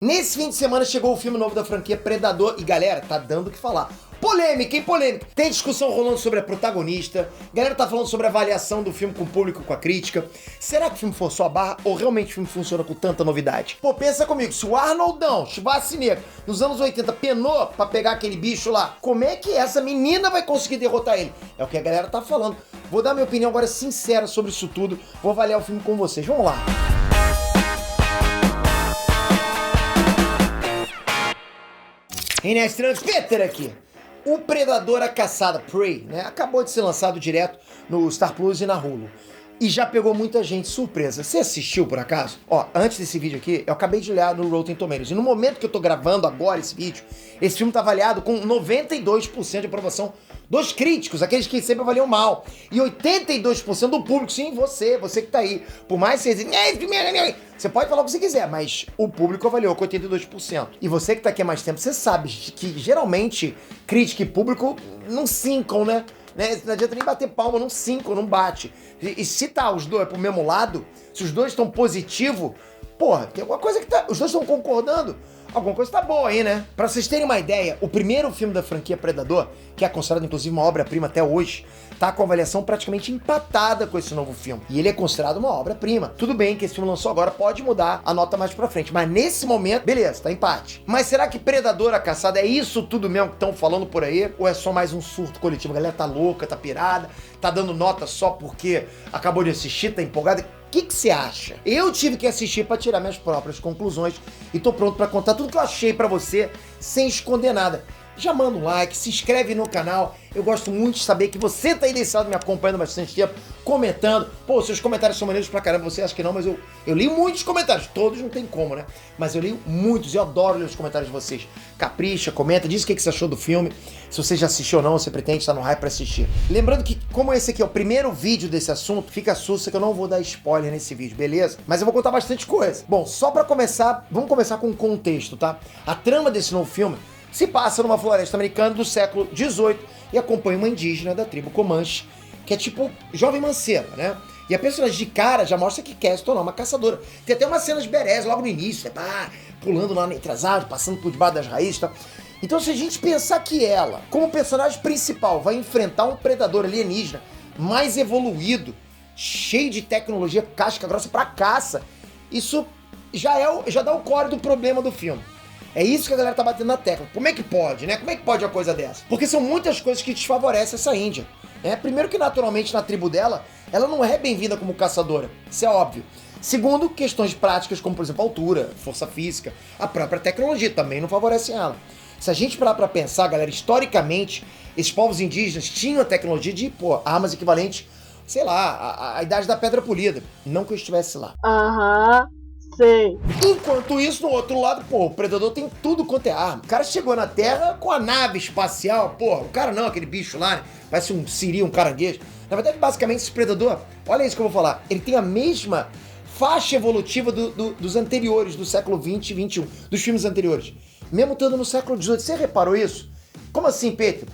Nesse fim de semana chegou o filme novo da franquia Predador e, galera, tá dando o que falar. Polêmica, hein? Polêmica. Tem discussão rolando sobre a protagonista, a galera tá falando sobre a avaliação do filme com o público, com a crítica. Será que o filme forçou a barra ou realmente o filme funciona com tanta novidade? Pô, pensa comigo, se o Arnoldão, Schwarzenegger, nos anos 80 penou pra pegar aquele bicho lá, como é que essa menina vai conseguir derrotar ele? É o que a galera tá falando. Vou dar minha opinião agora sincera sobre isso tudo, vou avaliar o filme com vocês. Vamos lá. Inês Peter aqui. O Predador a Caçada, Prey, né? Acabou de ser lançado direto no Star Plus e na Hulu. E já pegou muita gente surpresa. Você assistiu, por acaso? Ó, antes desse vídeo aqui, eu acabei de olhar no Rotten Tomatoes. E no momento que eu tô gravando agora esse vídeo, esse filme tá avaliado com 92% de aprovação dos críticos, aqueles que sempre avaliam mal. E 82% do público, sim, você que tá aí. Por mais que você pode falar o que você quiser, mas o público avaliou com 82%. E você que tá aqui há mais tempo, você sabe que geralmente crítica e público não sincam, né? Não adianta nem bater palma, não cinco, não bate. E se tá os dois pro mesmo lado, se os dois estão positivos, porra, tem alguma coisa que tá. Os dois estão concordando. Alguma coisa tá boa aí, né? Pra vocês terem uma ideia, o primeiro filme da franquia Predador, que é considerado inclusive uma obra-prima até hoje, tá com a avaliação praticamente empatada com esse novo filme. E ele é considerado uma obra-prima. Tudo bem que esse filme lançou agora, pode mudar a nota mais pra frente. Mas nesse momento, beleza, tá empate. Mas será que Predador a Caçada é isso tudo mesmo que estão falando por aí? Ou é só mais um surto coletivo? A galera tá louca, tá pirada, tá dando nota só porque acabou de assistir, tá empolgada? O que você acha? Eu tive que assistir pra tirar minhas próprias conclusões e tô pronto pra contar tudo que eu achei pra você sem esconder nada. Já manda um like, se inscreve no canal. Eu gosto muito de saber que você tá aí desse lado me acompanhando há bastante tempo, comentando. Pô, seus comentários são maneiros pra caramba, você acha que não, mas eu li muitos comentários. Todos não tem como, né? Mas eu li muitos e eu adoro ler os comentários de vocês. Capricha, comenta, diz o que você achou do filme. Se você já assistiu ou não, você pretende estar no hype pra assistir. Lembrando que, como esse aqui é o primeiro vídeo desse assunto, fica sussa que eu não vou dar spoiler nesse vídeo, beleza? Mas eu vou contar bastante coisa. Bom, só pra começar, vamos começar com o contexto, tá? A trama desse novo filme se passa numa floresta americana do século XVIII e acompanha uma indígena da tribo Comanche, que é tipo jovem manceba, né? E a personagem de cara já mostra que quer se tornar uma caçadora. Tem até umas cenas berés logo no início, né? Pulando lá entre as árvores, passando por debaixo das raízes e tal. Então se a gente pensar que ela, como personagem principal, vai enfrentar um predador alienígena mais evoluído, cheio de tecnologia, casca grossa pra caça, isso já dá o core do problema do filme. É isso que a galera tá batendo na tecla. Como é que pode, né? Como é que pode uma coisa dessa? Porque são muitas coisas que desfavorecem essa índia. Primeiro que naturalmente na tribo dela, ela não é bem-vinda como caçadora. Isso é óbvio. Segundo, questões práticas como, por exemplo, altura, força física, a própria tecnologia também não favorecem ela. Se a gente parar pra pensar, galera, historicamente, esses povos indígenas tinham a tecnologia de, armas equivalentes, sei lá, à idade da pedra polida. Não que eu estivesse lá. Sei. Enquanto isso, no outro lado, o Predador tem tudo quanto é arma. O cara chegou na Terra com a nave espacial, o cara não, aquele bicho lá, né? Parece um siri, um caranguejo. Na verdade, basicamente, esse Predador, olha isso que eu vou falar, ele tem a mesma faixa evolutiva dos anteriores, do século 20 e 21, dos filmes anteriores. Mesmo estando no século 18, você reparou isso? Como assim, Peter?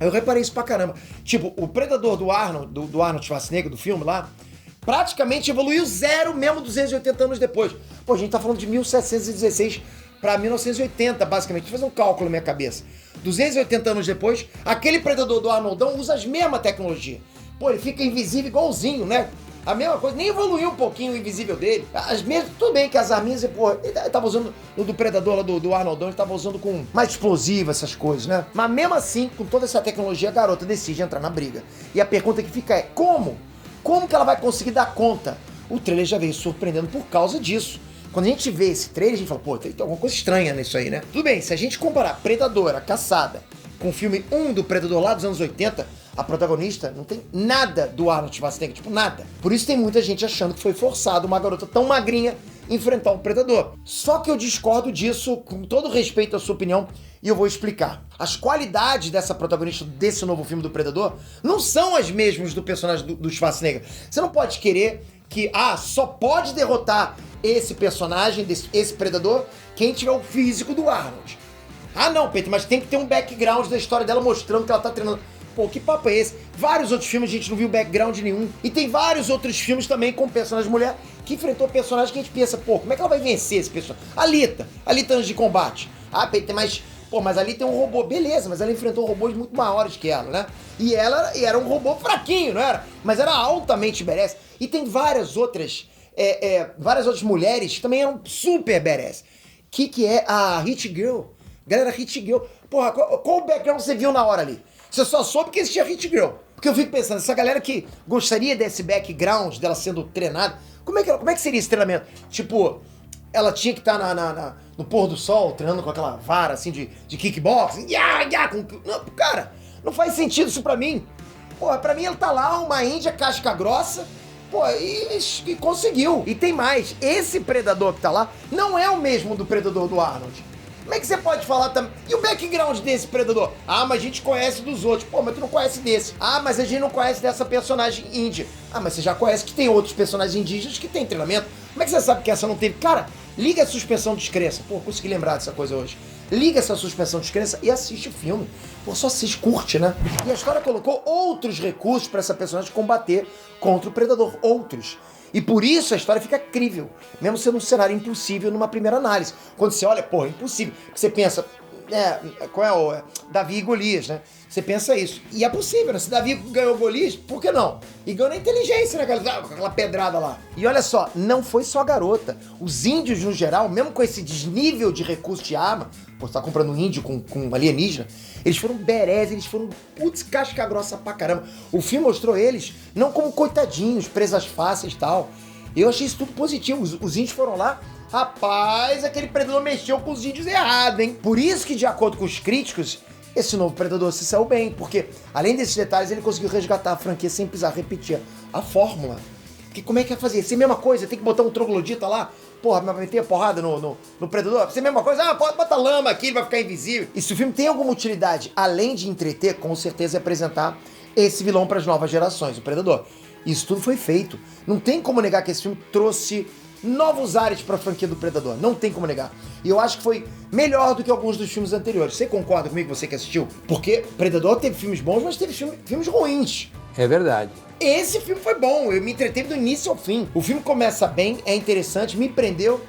Eu reparei isso pra caramba. Tipo, o Predador do Arnold Schwarzenegger, do filme lá, praticamente evoluiu zero mesmo 280 anos depois. A gente tá falando de 1716 pra 1980, basicamente. Vou fazer um cálculo na minha cabeça. 280 anos depois, aquele Predador do Arnoldão usa as mesmas tecnologias. Ele fica invisível igualzinho, né? A mesma coisa, nem evoluiu um pouquinho o invisível dele. As mesmas, tudo bem que as arminhas, ele tava usando o do Predador lá do Arnoldão, ele tava usando com mais explosivo, essas coisas, né? Mas mesmo assim, com toda essa tecnologia, a garota decide entrar na briga. E a pergunta que fica é, como? Como que ela vai conseguir dar conta? O trailer já veio surpreendendo por causa disso. Quando a gente vê esse trailer, a gente fala, tem alguma coisa estranha nisso aí, né? Tudo bem, se a gente comparar Predador, a Caçada, com o filme 1 do Predador lá dos anos 80, a protagonista não tem nada do Arnold Schwarzenegger, nada. Por isso tem muita gente achando que foi forçado uma garota tão magrinha enfrentar um Predador. Só que eu discordo disso, com todo respeito à sua opinião, e eu vou explicar. As qualidades dessa protagonista desse novo filme do Predador não são as mesmas do personagem do Schwarzenegger. Você não pode querer que, só pode derrotar esse personagem, esse Predador, quem tiver o físico do Arnold. Não, Peter, mas tem que ter um background da história dela mostrando que ela tá treinando. pô, que papo é esse? Vários outros filmes a gente não viu background nenhum. E tem vários outros filmes também com personagem mulher que enfrentou personagens que a gente pensa, pô, como é que ela vai vencer esse personagem? Alita antes de combate. Ah, tem mais... Pô, mas ali tem um robô, beleza, mas ela enfrentou robôs muito maiores que ela, né? E ela era um robô fraquinho, não era? Mas era altamente badass. E tem várias outras mulheres que também eram super badass. Que é a Hit Girl. Galera, Hit Girl. Porra, qual o background você viu na hora ali? Você só soube que existia Hit Girl. Porque eu fico pensando, essa galera que gostaria desse background, dela sendo treinada, como é que seria esse treinamento? Tipo, ela tinha que estar no pôr do sol, treinando com aquela vara, assim, de kickboxing. Não, cara, não faz sentido isso pra mim. Porra, pra mim ela tá lá, uma índia casca grossa, pô, e conseguiu. E tem mais, esse predador que tá lá não é o mesmo do predador do Arnold. Como é que você pode falar também? E o background desse predador? Ah, mas a gente conhece dos outros. Pô, mas tu não conhece desse. Ah, mas a gente não conhece dessa personagem índia. Ah, mas você já conhece que tem outros personagens indígenas que tem treinamento. Como é que você sabe que essa não teve? Cara, liga a suspensão de descrença. Pô, consegui lembrar dessa coisa hoje. Liga essa suspensão de descrença e assiste o filme. Pô, só assiste, curte, né? E a história colocou outros recursos pra essa personagem combater contra o predador. Outros. E por isso a história fica crível, mesmo sendo um cenário impossível numa primeira análise. Quando você olha, pô, é impossível. Você pensa, qual é o Davi e Golias, né? Você pensa isso. E é possível, né? Se Davi ganhou Golias, por que não? E ganhou na inteligência, né? Aquela pedrada lá. E olha só, não foi só a garota. Os índios, no geral, mesmo com esse desnível de recurso de arma, pô, você tá comprando um índio com alienígena, eles foram berés, eles foram, putz, casca grossa pra caramba. O filme mostrou eles não como coitadinhos, presas fáceis e tal. Eu achei isso tudo positivo. Os índios foram lá, rapaz, aquele predador mexeu com os índios errado, hein? Por isso que, de acordo com os críticos, esse novo predador se saiu bem, porque, além desses detalhes, ele conseguiu resgatar a franquia sem precisar repetir a fórmula. Porque como é que vai fazer? Se é a mesma coisa, tem que botar um troglodita lá, porra, vai meter a porrada no predador? Se é a mesma coisa, pode botar lama aqui, ele vai ficar invisível. E se o filme tem alguma utilidade, além de entreter, com certeza é apresentar esse vilão para as novas gerações, o predador. Isso tudo foi feito. Não tem como negar que esse filme trouxe novos ares pra franquia do Predador. Não tem como negar. E eu acho que foi melhor do que alguns dos filmes anteriores. Você concorda comigo, você que assistiu? Porque Predador teve filmes bons, mas teve filmes ruins. É verdade. Esse filme foi bom, eu me entreteve do início ao fim. O filme começa bem, é interessante, me prendeu.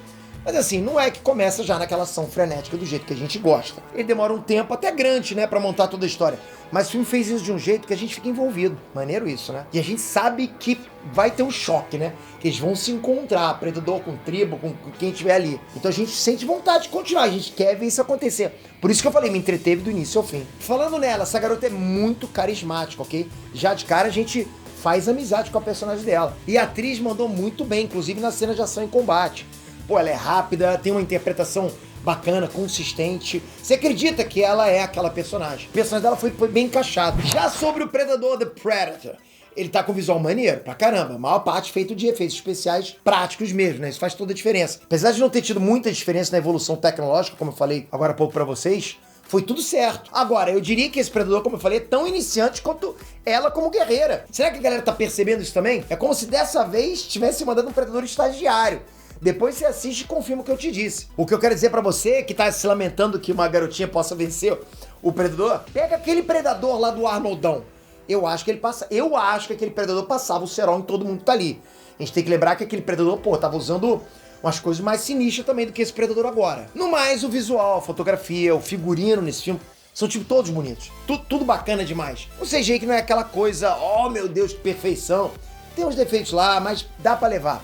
Mas assim, não é que começa já naquela ação frenética do jeito que a gente gosta. Ele demora um tempo até grande, né, pra montar toda a história. Mas o filme fez isso de um jeito que a gente fica envolvido. Maneiro isso, né? E a gente sabe que vai ter um choque, né? Que eles vão se encontrar, predador com tribo, com quem estiver ali. Então a gente sente vontade de continuar, a gente quer ver isso acontecer. Por isso que eu falei, me entreteve do início ao fim. Falando nela, essa garota é muito carismática, ok? Já de cara a gente faz amizade com a personagem dela. E a atriz mandou muito bem, inclusive na cena de ação e combate. Pô, ela é rápida, tem uma interpretação bacana, consistente. Você acredita que ela é aquela personagem. O personagem dela foi bem encaixado. Já sobre o Predador, The Predator, ele tá com visual maneiro pra caramba. A maior parte feito de efeitos especiais práticos mesmo, né? Isso faz toda a diferença. Apesar de não ter tido muita diferença na evolução tecnológica, como eu falei agora há pouco pra vocês, foi tudo certo. Agora, eu diria que esse Predador, como eu falei, é tão iniciante quanto ela como guerreira. Será que a galera tá percebendo isso também? É como se dessa vez tivesse mandando um Predador estagiário. Depois você assiste e confirma o que eu te disse. O que eu quero dizer pra você, que tá se lamentando que uma garotinha possa vencer o Predador, pega aquele Predador lá do Arnoldão. Eu acho que aquele Predador passava o cerol em todo mundo que tá ali. A gente tem que lembrar que aquele Predador, pô, tava usando umas coisas mais sinistras também do que esse Predador agora. No mais, o visual, a fotografia, o figurino nesse filme são, tipo, todos bonitos. Tudo bacana demais. O CGI que não é aquela coisa, oh meu Deus, que perfeição. Tem uns defeitos lá, mas dá pra levar.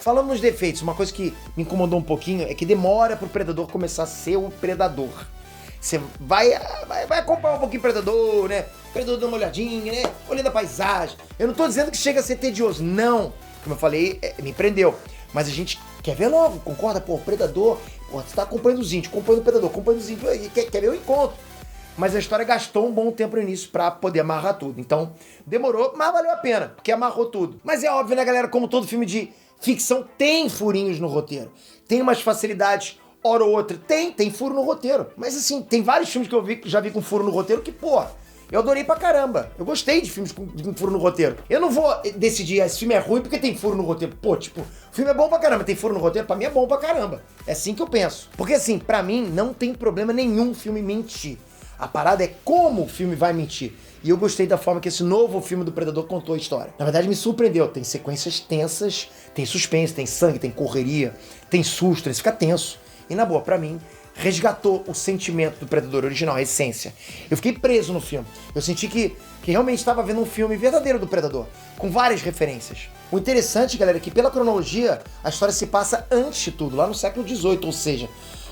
Falando nos defeitos, uma coisa que me incomodou um pouquinho é que demora pro Predador começar a ser o Predador. Você vai acompanhar um pouquinho o Predador, né? O Predador dá uma olhadinha, né? Olhando a paisagem. Eu não tô dizendo que chega a ser tedioso, não. Como eu falei, me prendeu. Mas a gente quer ver logo, concorda? Pô, o Predador, pô, você tá acompanhando os índios, acompanhando o Predador, acompanhando os índios, quer ver o encontro. Mas a história gastou um bom tempo no início pra poder amarrar tudo. Então, demorou, mas valeu a pena, porque amarrou tudo. Mas é óbvio, né, galera? Como todo filme de ficção tem furinhos no roteiro. Tem umas facilidades, hora ou outra. Tem furo no roteiro. Mas assim, tem vários filmes que eu já vi com furo no roteiro que, pô, eu adorei pra caramba. Eu gostei de filmes com furo no roteiro. Eu não vou decidir, esse filme é ruim porque tem furo no roteiro. Pô, tipo, o filme é bom pra caramba, tem furo no roteiro, pra mim é bom pra caramba. É assim que eu penso. Porque assim, pra mim, não tem problema nenhum filme mentir. A parada é como o filme vai mentir. E eu gostei da forma que esse novo filme do Predador contou a história. Na verdade, me surpreendeu. Tem sequências tensas, tem suspense, tem sangue, tem correria, tem susto, você fica tenso. E na boa, pra mim, resgatou o sentimento do Predador original, a essência. Eu fiquei preso no filme. Eu senti que realmente estava vendo um filme verdadeiro do Predador, com várias referências. O interessante, galera, é que pela cronologia, a história se passa antes de tudo, lá no século XVIII, ou seja,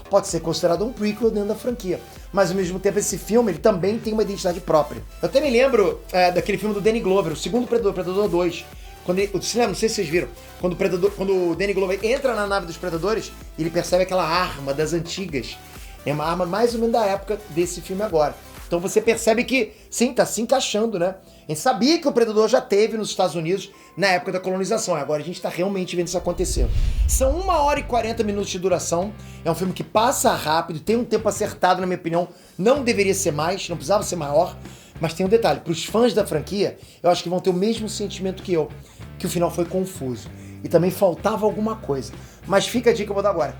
pode ser considerado um prequel dentro da franquia. Mas, ao mesmo tempo, esse filme ele também tem uma identidade própria. Eu até me lembro daquele filme do Danny Glover, o segundo Predador, Predador 2. Quando ele, você lembra? Não sei se vocês viram. Quando o Danny Glover entra na nave dos Predadores, ele percebe aquela arma das antigas. É uma arma mais ou menos da época desse filme agora. Então você percebe que, sim, tá se encaixando, né? A gente sabia que o Predador já teve nos Estados Unidos na época da colonização. Agora a gente tá realmente vendo isso acontecer. São 1 hora e 40 minutos de duração. É um filme que passa rápido, tem um tempo acertado, na minha opinião. Não deveria ser mais, não precisava ser maior. Mas tem um detalhe, pros fãs da franquia, eu acho que vão ter o mesmo sentimento que eu. Que o final foi confuso. E também faltava alguma coisa. Mas fica a dica que eu vou dar agora.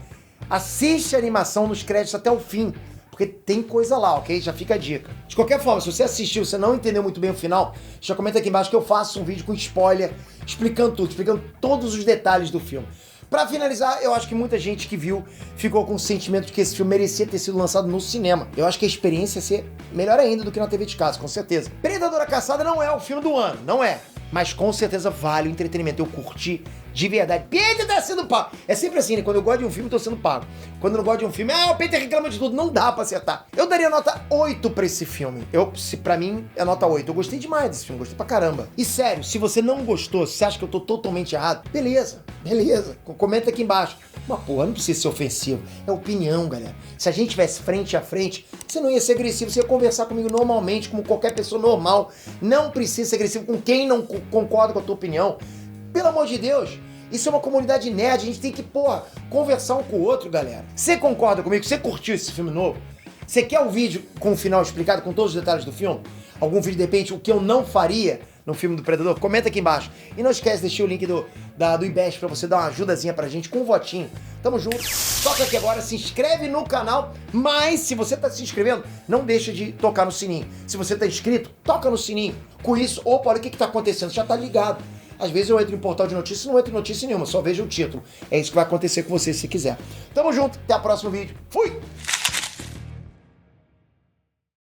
Assiste a animação nos créditos até o fim. Porque tem coisa lá, ok? Já fica a dica. De qualquer forma, se você assistiu, você não entendeu muito bem o final, já comenta aqui embaixo que eu faço um vídeo com spoiler, explicando tudo, explicando todos os detalhes do filme. Pra finalizar, eu acho que muita gente que viu ficou com o sentimento de que esse filme merecia ter sido lançado no cinema. Eu acho que a experiência ia ser melhor ainda do que na TV de casa, com certeza. Predador a Caçada não é o filme do ano, não é. Mas com certeza vale o entretenimento. Eu curti de verdade. Peter tá sendo pago. É sempre assim, né? Quando eu gosto de um filme, eu tô sendo pago. Quando eu não gosto de um filme, o Peter reclama de tudo. Não dá pra acertar. Eu daria nota 8 pra esse filme. Pra mim, é nota 8. Eu gostei demais desse filme, gostei pra caramba. E sério, se você não gostou, se você acha que eu tô totalmente errado, beleza. Comenta aqui embaixo. Mas porra, não precisa ser ofensivo. É opinião, galera. Se a gente tivesse frente a frente, você não ia ser agressivo, você ia conversar comigo normalmente, como qualquer pessoa normal. Não precisa ser agressivo com quem não concorda com a tua opinião. Pelo amor de Deus, isso é uma comunidade nerd, a gente tem que, conversar um com o outro, galera. Você concorda comigo? Você curtiu esse filme novo? Você quer um vídeo com o final explicado, com todos os detalhes do filme? Algum vídeo, de repente, o que eu não faria no filme do Predador? Comenta aqui embaixo. E não esquece de deixar o link do Ibest pra você dar uma ajudazinha pra gente com um votinho. Tamo junto. Toca aqui agora, se inscreve no canal, mas se você tá se inscrevendo, não deixa de tocar no sininho. Se você tá inscrito, toca no sininho. Com isso, olha o que tá acontecendo, você já tá ligado. Às vezes eu entro em portal de notícias e não entro em notícia nenhuma, só vejo o título. É isso que vai acontecer com você se quiser. Tamo junto, até o próximo vídeo. Fui!